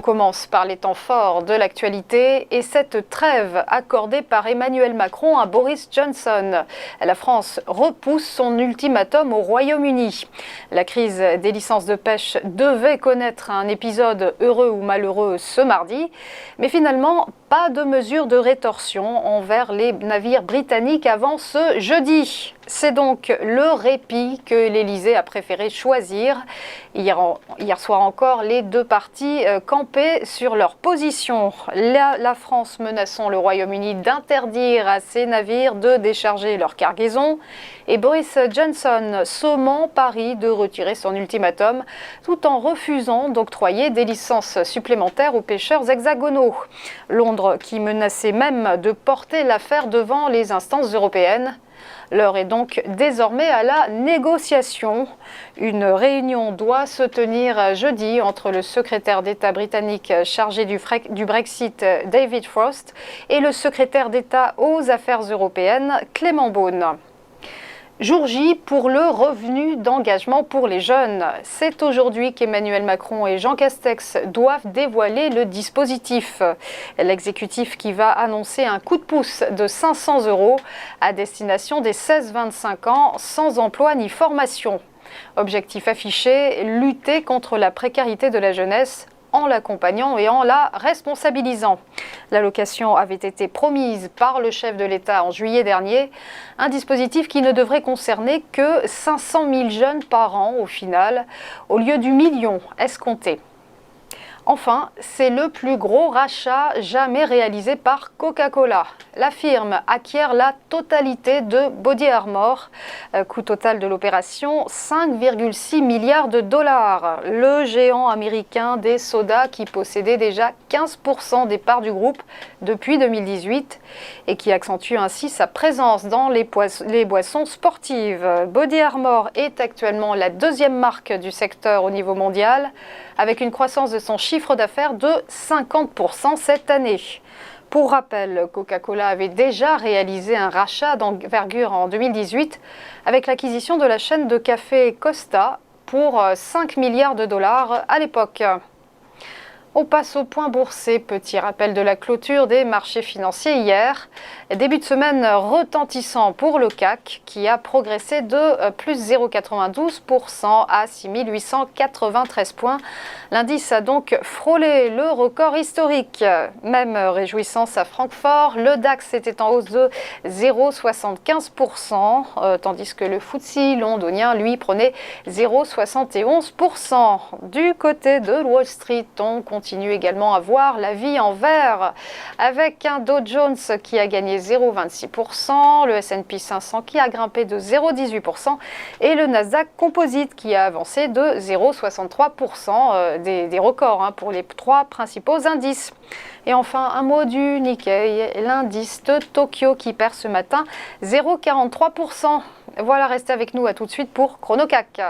commence par les temps forts de l'actualité et cette trêve accordée par Emmanuel Macron à Boris Johnson. La France repousse son ultimatum au Royaume-Uni. La crise des licences de pêche devait connaître un épisode heureux ou malheureux ce mardi, mais finalement, pas de mesure de rétorsion envers les navires britanniques avant ce jeudi. C'est donc le répit que l'Élysée a préféré choisir. Hier soir encore, les deux parties campaient sur leur position. La France menaçant le Royaume-Uni d'interdire à ses navires de décharger leur cargaison et Boris Johnson sommant Paris de retirer son ultimatum tout en refusant d'octroyer des licences supplémentaires aux pêcheurs hexagonaux. Londres qui menaçait même de porter l'affaire devant les instances européennes. L'heure est donc désormais à la négociation. Une réunion doit se tenir jeudi entre le secrétaire d'État britannique chargé du Brexit, David Frost, et le secrétaire d'État aux Affaires européennes, Clément Beaune. Jour J pour le revenu d'engagement pour les jeunes. C'est aujourd'hui qu'Emmanuel Macron et Jean Castex doivent dévoiler le dispositif. L'exécutif qui va annoncer un coup de pouce de 500 € à destination des 16-25 ans sans emploi ni formation. Objectif affiché, lutter contre la précarité de la jeunesse en l'accompagnant et en la responsabilisant. L'allocation avait été promise par le chef de l'État en juillet dernier, un dispositif qui ne devrait concerner que 500 000 jeunes par an au final, au lieu du million escompté. Enfin, c'est le plus gros rachat jamais réalisé par Coca-Cola. La firme acquiert la totalité de Body Armor. Coût total de l'opération, 5,6 milliards de dollars. Le géant américain des sodas qui possédait déjà 15% des parts du groupe depuis 2018 et qui accentue ainsi sa présence dans les boissons sportives. Body Armor est actuellement la deuxième marque du secteur au niveau mondial, avec une croissance de son chiffre d'affaires de 50% cette année. Pour rappel, Coca-Cola avait déjà réalisé un rachat d'envergure en 2018 avec l'acquisition de la chaîne de café Costa pour 5 milliards de dollars à l'époque. On passe au point boursier. Petit rappel de la clôture des marchés financiers hier. Début de semaine retentissant pour le CAC qui a progressé de plus 0,92% à 6 893 points. L'indice a donc frôlé le record historique. Même réjouissance à Francfort. Le DAX était en hausse de 0,75%, tandis que le FTSE londonien, lui, prenait 0,71%. Du côté de Wall Street, on continue également à voir la vie en vert avec un Dow Jones qui a gagné 0,26%, le S&P 500 qui a grimpé de 0,18% et le Nasdaq Composite qui a avancé de 0,63%, des records pour les trois principaux indices. Et enfin, un mot du Nikkei, l'indice de Tokyo qui perd ce matin 0,43%. Voilà, restez avec nous, à tout de suite pour Chrono CAC.